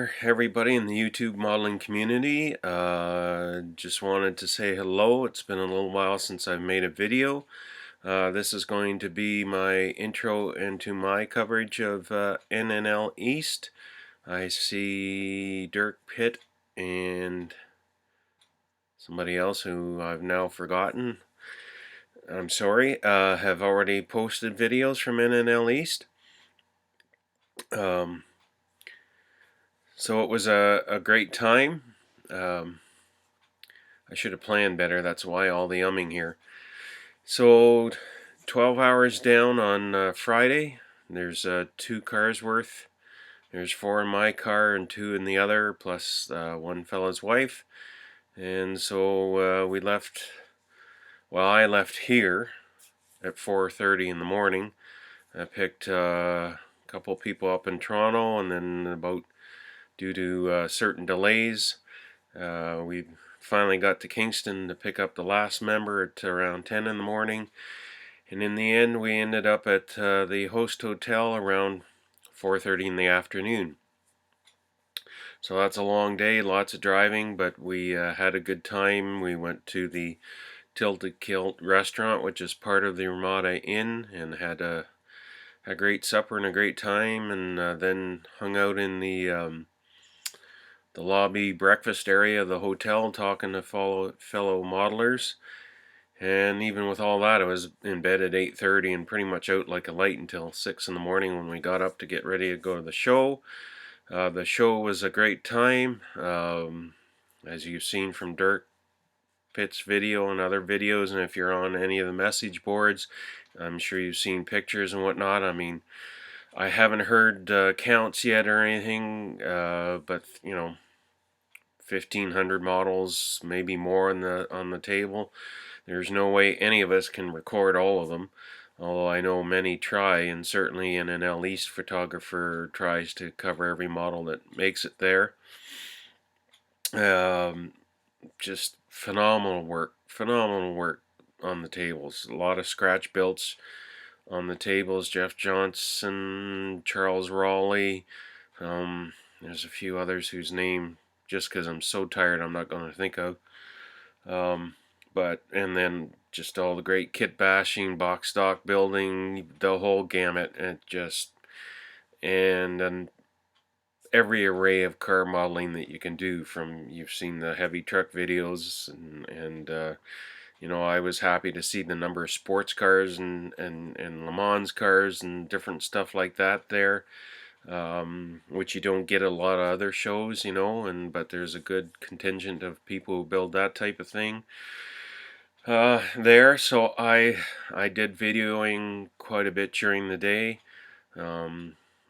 there, everybody in the YouTube modeling community. Just wanted to say hello. It's been a little while since I've made a video. This is going to be my intro into my coverage of NNL East. I see Dirk Pitt and somebody else who I've now forgotten. I'm sorry. Have already posted videos from NNL East. So it was a great time. I should have planned better. That's why all the umming here. So 12 hours down on Friday. There's 2 cars worth. There's 4 in my car and 2 in the other, plus one fella's wife. And so we left. Well, I left here at 4:30 in the morning. I picked a couple people up in Toronto, and then due to certain delays, we finally got to Kingston to pick up the last member at around 10 in the morning. And in the end, we ended up at the host hotel around 4:30 in the afternoon. So that's a long day, lots of driving, but we had a good time. We went to the Tilted Kilt restaurant, which is part of the Ramada Inn, and had a great supper and a great time, and then hung out in the lobby breakfast area of the hotel talking to fellow modelers. And even with all that, I was in bed at 8:30 and pretty much out like a light until 6 in the morning when we got up to get ready to go to the show. The show was a great time. As you've seen from Dirk Pitt's video and other videos, and if you're on any of the message boards, I'm sure you've seen pictures and whatnot. I mean, I haven't heard counts yet or anything, but you know, 1,500 models, maybe more on the table. There's no way any of us can record all of them, although I know many try, and certainly NNL East photographer tries to cover every model that makes it there. Just phenomenal work on the tables. A lot of scratch builds on the tables. Jeff Johnson, Charles Raleigh. There's a few others whose name, just because I'm so tired, I'm not going to think of. And then just all the great kit bashing, box stock building, the whole gamut, and every array of car modeling that you can do. From, you've seen the heavy truck videos, and you know, I was happy to see the number of sports cars and Le Mans cars and different stuff like that there. Which you don't get a lot of other shows, you know, but there's a good contingent of people who build that type of thing there. So I did videoing quite a bit during the day.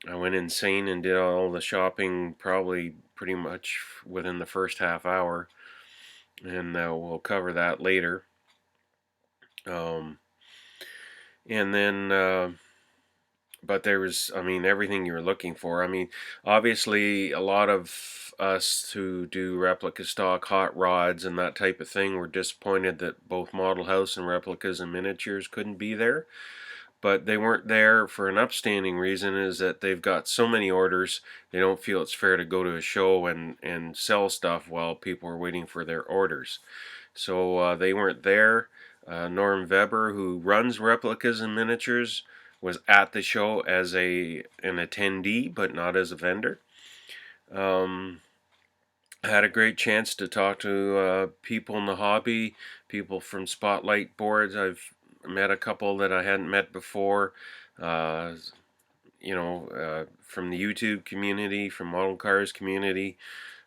I went insane and did all the shopping probably pretty much within the first half hour, and we'll cover that later. And then but there was, I mean, everything you were looking for. I mean, obviously a lot of us who do replica stock hot rods and that type of thing were disappointed that both model house and replicas and miniatures couldn't be there. But they weren't there for an upstanding reason, is that they've got so many orders, they don't feel it's fair to go to a show and sell stuff while people are waiting for their orders. So they weren't there. Norm Weber, who runs replicas and miniatures, was at the show as an attendee, but not as a vendor. I had a great chance to talk to people in the hobby, people from spotlight boards. I've met a couple that I hadn't met before, you know, from the YouTube community, from model cars community.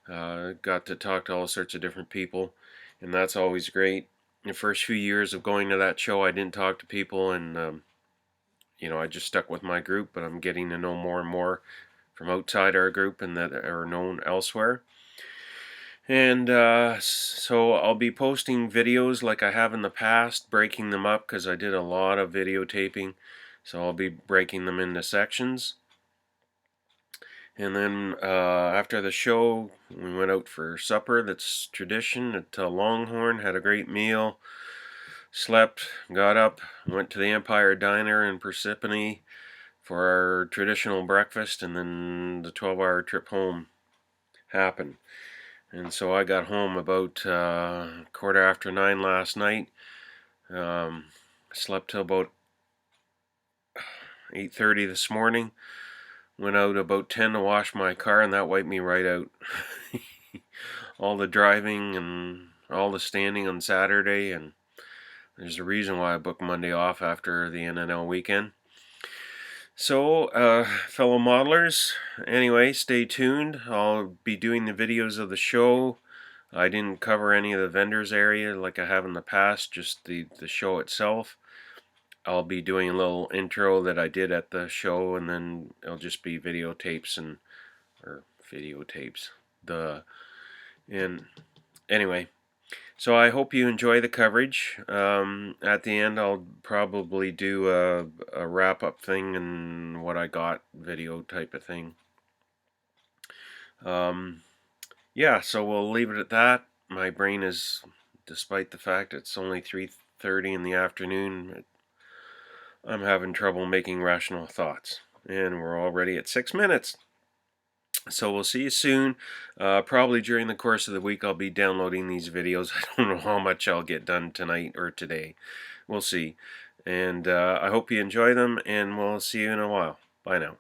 Got to talk to all sorts of different people, and that's always great. The first few years of going to that show, I didn't talk to people, and you know, I just stuck with my group, but I'm getting to know more and more from outside our group and that are known elsewhere. And so I'll be posting videos like I have in the past, breaking them up because I did a lot of videotaping. So I'll be breaking them into sections. And then after the show, we went out for supper. That's tradition at Longhorn, had a great meal. Slept, got up, went to the Empire Diner in Parsippany for our traditional breakfast, and then the 12-hour trip home. happen. And so I got home about 9:15 last night. Slept till about 8:30 this morning. Went out about 10 to wash my car, and that wiped me right out. All the driving and all the standing on Saturday, and there's a reason why I booked Monday off after the NNL weekend. So, fellow modelers, anyway, stay tuned. I'll be doing the videos of the show. I didn't cover any of the vendors area like I have in the past, just the show itself. I'll be doing a little intro that I did at the show, and then it'll just be videotapes or videotapes. And anyway, so I hope you enjoy the coverage. At the end, I'll probably do a wrap-up thing and what I got video type of thing. Yeah, so we'll leave it at that. My brain is, despite the fact it's only 3:30 in the afternoon, I'm having trouble making rational thoughts. And we're already at 6 minutes. So we'll see you soon. Probably during the course of the week I'll be downloading these videos. I don't know how much I'll get done tonight or today. We'll see. And I hope you enjoy them, and we'll see you in a while. Bye now.